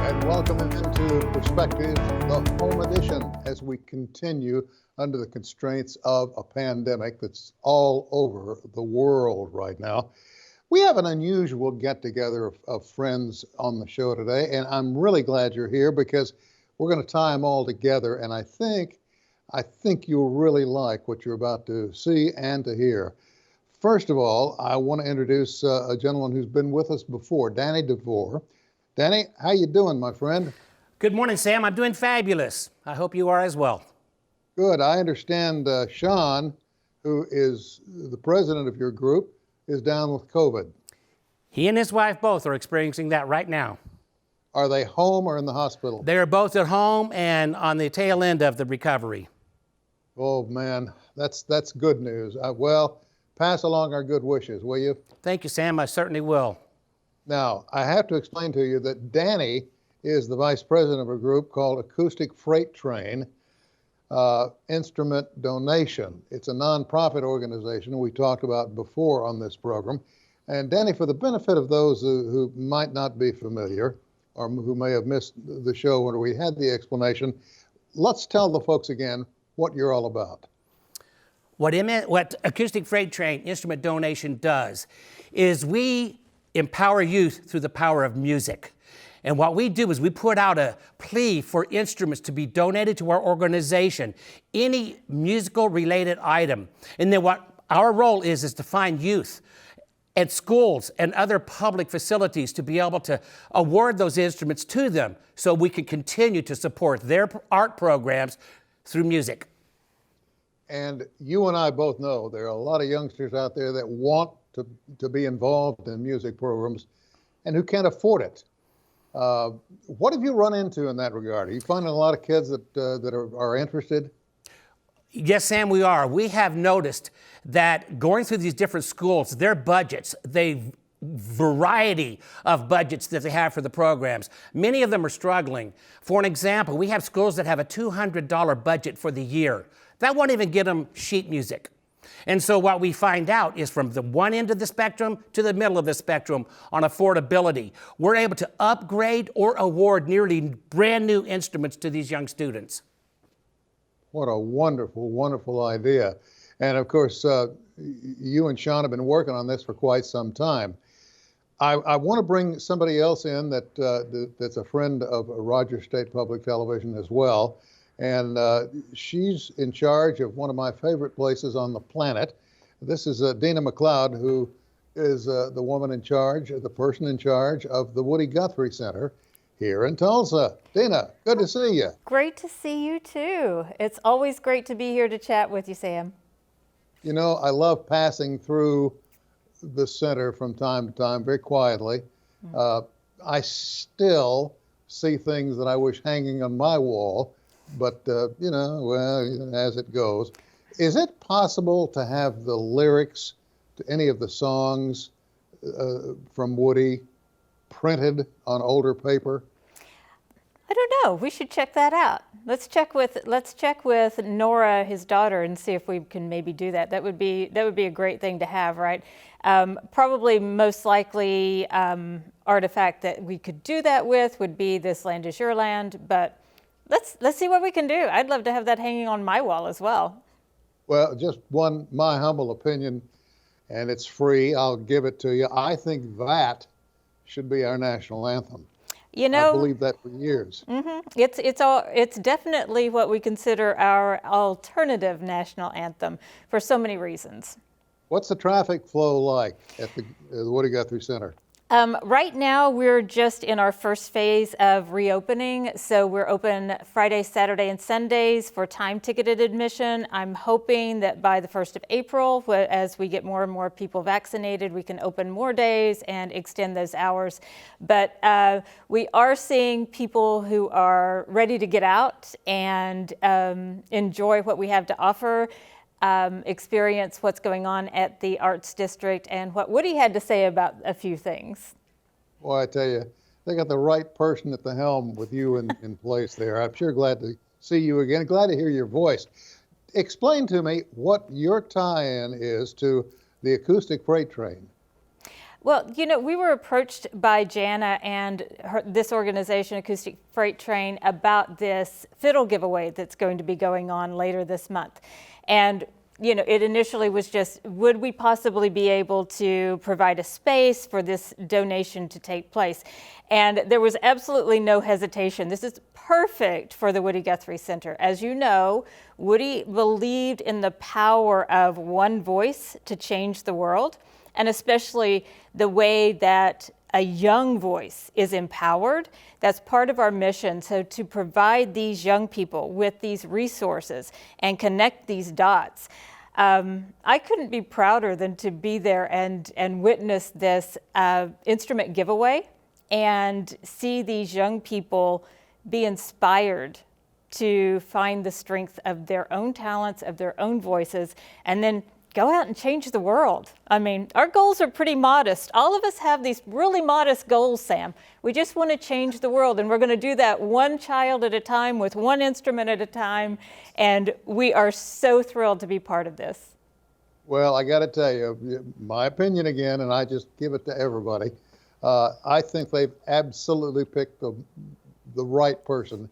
and welcome into Perspective, the home edition, as we continue under the constraints of a pandemic that's all over the world right now. We have an unusual get-together of friends on the show today, and I'm really glad you're here because we're going to tie them all together, and I think you'll really like what you're about to see and to hear. First of all, I want to introduce a gentleman who's been with us before, DeVore. Danny, how you doing, my friend? Good morning, Sam. I'm doing fabulous. I hope you are as well. Good. I understand Sean, who is the president of your group, is down with COVID. He and his wife both are experiencing that right now. Are they home or in the hospital? They are both at home and on the tail end of the recovery. Oh, man, that's good news. Well, pass along our good wishes, will you? Thank you, Sam. I certainly will. Now, I have to explain to you that Danny is the vice president of a group called Acoustic Freight Train Instrument Donation. It's a nonprofit organization we talked about before on this program. And Danny, for the benefit of those who might not be familiar or who may have missed the show when we had the explanation, let's tell the folks again what you're all about. What Acoustic Freight Train Instrument Donation does is we empower youth through the power of music. And what we do is we put out a plea for instruments to be donated to our organization, any musical related item. And then what our role is to find youth at schools and other public facilities to be able to award those instruments to them so we can continue to support their art programs through music. And you and I both know there are a lot of youngsters out there that want to be involved in music programs and who can't afford it. What have you run into in that regard? Are you finding a lot of kids that are interested? Yes, Sam, we are. We have noticed that going through these different schools, their budgets, the variety of budgets that they have for the programs, many of them are struggling. For an example, we have schools that have a $200 budget for the year. That won't even get them sheet music. And so what we find out is from the one end of the spectrum to the middle of the spectrum on affordability, we're able to upgrade or award nearly brand new instruments to these young students. What a wonderful, wonderful idea. And of course, you and Sean have been working on this for quite some time. I want to bring somebody else in that's a friend of Rogers State Public Television as well. And she's in charge of one of my favorite places on the planet. This is Deana McCloud, who is the woman in charge, the person in charge of the Woody Guthrie Center here in Tulsa. Deana, good to see you. Great to see you too. It's always great to be here to chat with you, Sam. You know, I love passing through the center from time to time very quietly. I still see things that I wish hanging on my wall. But, you know, well, as it goes. Is it possible to have the lyrics to any of the songs from Woody printed on older paper? I don't know. We should check that out. Let's check with Nora, his daughter, and see if we can maybe do that. That would be a great thing to have, right? Probably most likely artifact that we could do that with would be This Land Is Your Land, but Let's see what we can do. I'd love to have that hanging on my wall as well. Well, just my humble opinion, and it's free. I'll give it to you. I think that should be our national anthem. You know, I believe that for years. It's definitely what we consider our alternative national anthem for so many reasons. What's the traffic flow like at the Woody Guthrie Center? Right now, we're just in our first phase of reopening. So we're open Friday, Saturday, and Sundays for time-ticketed admission. I'm hoping that by the 1st of April, as we get more and more people vaccinated, we can open more days and extend those hours. But we are seeing people who are ready to get out and enjoy what we have to offer. Experience what's going on at the Arts District and what Woody had to say about a few things. Well, I tell you, they got the right person at the helm with you in place there. I'm sure glad to see you again. Glad to hear your voice. Explain to me what your tie-in is to the Acoustic Freight Train. Well, we were approached by Jana and this organization, Acoustic Freight Train, about this fiddle giveaway that's going to be going on later this month. And it initially was just, would we possibly be able to provide a space for this donation to take place? And there was absolutely no hesitation. This is perfect for the Woody Guthrie Center. As you know, Woody believed in the power of one voice to change the world, and especially the way that a young voice is empowered. That's part of our mission. So to provide these young people with these resources and connect these dots, I couldn't be prouder than to be there and witness this instrument giveaway and see these young people be inspired to find the strength of their own talents, of their own voices, and then go out and change the world. I mean, our goals are pretty modest. All of us have these really modest goals, Sam. We just want to change the world, and we're going to do that one child at a time with one instrument at a time, and we are so thrilled to be part of this. Well, I got to tell you, my opinion again, and I just give it to everybody. I think they've absolutely picked the right person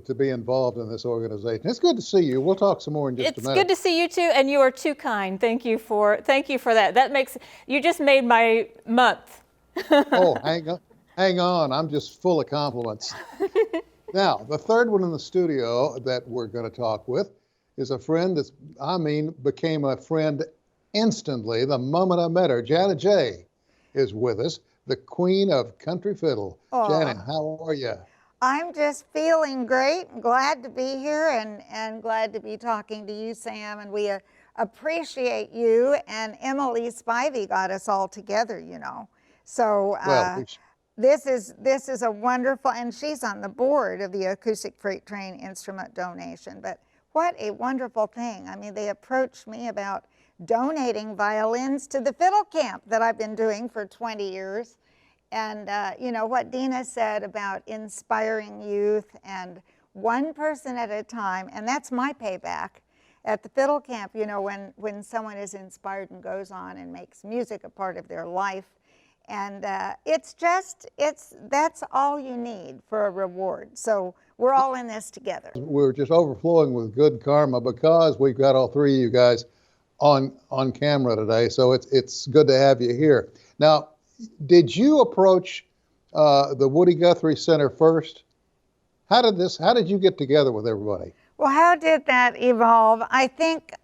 to be involved in this organization. It's good to see you. We'll talk some more in just a minute. It's good to see you too, and you are too kind. Thank you for that. That makes, you just made my month. Oh, hang on. I'm just full of compliments. Now, the third one in the studio that we're going to talk with is a friend became a friend instantly the moment I met her. Jana Jae is with us, the queen of country fiddle. Oh. Jana, how are you? I'm just feeling great and glad to be here and glad to be talking to you, Sam. And we appreciate you. And Emily Spivey got us all together, So this is a wonderful, and she's on the board of the Acoustic Freight Train instrument donation. But what a wonderful thing. I mean, they approached me about donating violins to the fiddle camp that I've been doing for 20 years. And what Deana said about inspiring youth and one person at a time, and that's my payback at the fiddle camp, when someone is inspired and goes on and makes music a part of their life. And that's all you need for a reward. So we're all in this together. We're just overflowing with good karma because we've got all three of you guys on camera today. So it's good to have you here. Now, did you approach the Woody Guthrie Center first? How did you get together with everybody? Well, how did that evolve? I think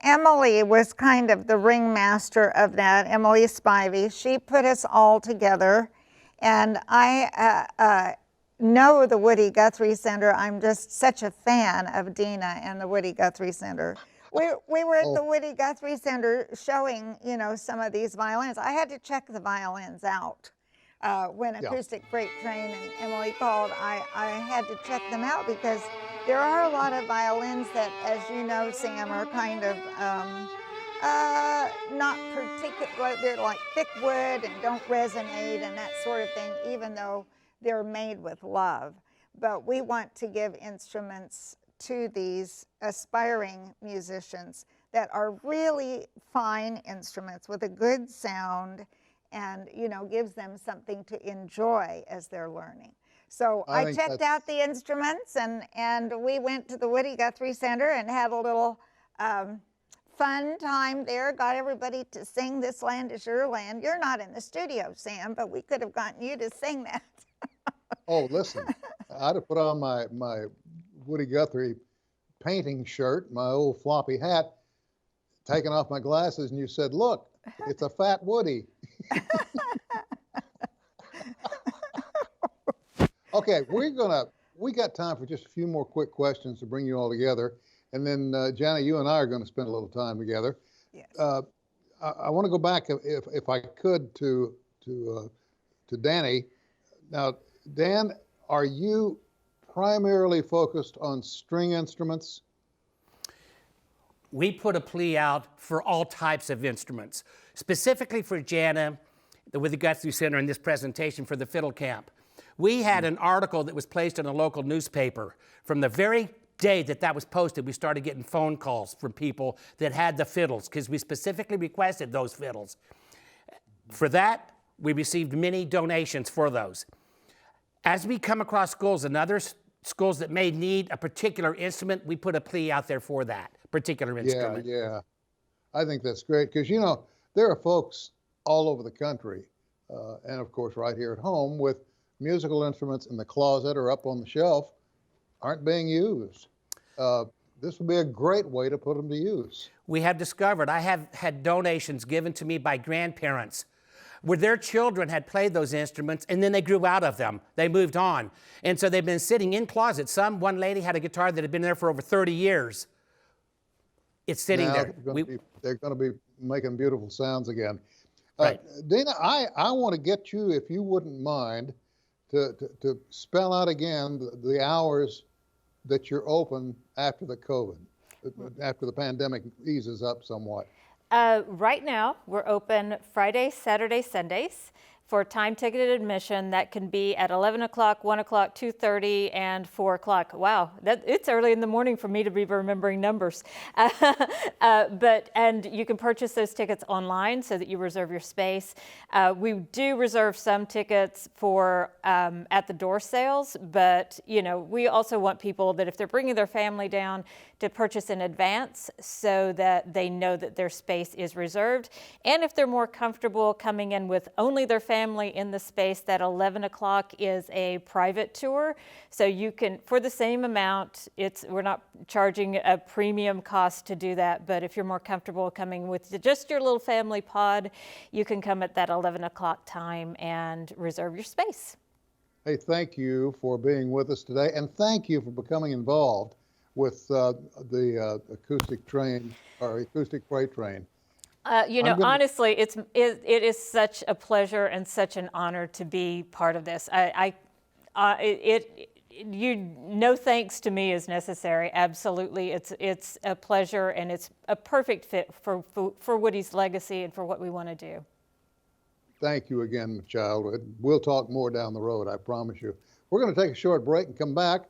Emily was kind of the ringmaster of that, Emily Spivey. She put us all together, and I know the Woody Guthrie Center. I'm just such a fan of Deana and the Woody Guthrie Center. We were at the Woody Guthrie Center showing, some of these violins. I had to check the violins out. When Acoustic Freight Train and Emily called, I had to check them out because there are a lot of violins that, as you know, Sam, are kind of not particular. They're like thick wood and don't resonate and that sort of thing, even though they're made with love. But we want to give instruments to these aspiring musicians that are really fine instruments with a good sound and, gives them something to enjoy as they're learning. So I checked out the instruments and we went to the Woody Guthrie Center and had a little fun time there, got everybody to sing This Land Is Your Land. You're not in the studio, Sam, but we could have gotten you to sing that. Oh, listen, I'd have put on my Woody Guthrie painting shirt, my old floppy hat, taken off my glasses, and you said, look, it's a fat Woody. Okay, we got time for just a few more quick questions to bring you all together. And then, Jana, you and I are going to spend a little time together. Yes. I want to go back, if I could, to Danny. Now, Dan, are you primarily focused on string instruments? We put a plea out for all types of instruments, specifically for Jana, with the Guthrie Center in this presentation for the fiddle camp. We had an article that was placed in a local newspaper. From the very day that was posted, we started getting phone calls from people that had the fiddles because we specifically requested those fiddles. For that, we received many donations for those. As we come across schools and other schools that may need a particular instrument, we put a plea out there for that particular instrument. Yeah. I think that's great because, you know, there are folks all over the country and, of course, right here at home with musical instruments in the closet or up on the shelf aren't being used. This would be a great way to put them to use. We have discovered, I have had donations given to me by grandparents where their children had played those instruments and then they grew out of them. They moved on. And so they've been sitting in closets. One lady had a guitar that had been there for over 30 years. It's sitting Now there. they're going to be making beautiful sounds again. Right. Deana, I want to get you, if you wouldn't mind, to spell out again the hours that you're open after the COVID, after the pandemic eases up somewhat. Right now, we're open Friday, Saturday, Sundays for time-ticketed admission. That can be at 11 o'clock, 1 o'clock, 2:30, and 4 o'clock. Wow, it's early in the morning for me to be remembering numbers. And you can purchase those tickets online so that you reserve your space. We do reserve some tickets for at the door sales, but you know, we also want people that if they're bringing their family down to purchase in advance so that they know that their space is reserved. And if they're more comfortable coming in with only their family in the space, that 11 o'clock is a private tour. So you can, for the same amount, we're not charging a premium cost to do that, but if you're more comfortable coming with just your little family pod, you can come at that 11 o'clock time and reserve your space. Hey, thank you for being with us today, and thank you for becoming involved with the acoustic train or acoustic freight train. You know, honestly, it is such a pleasure and such an honor to be part of this. No thanks to me is necessary. Absolutely, it's a pleasure and it's a perfect fit for Woody's legacy and for what we want to do. Thank you again, child. We'll talk more down the road, I promise you. We're going to take a short break and come back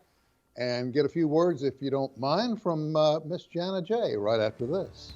and get a few words, if you don't mind, from Miss Jana Jae right after this.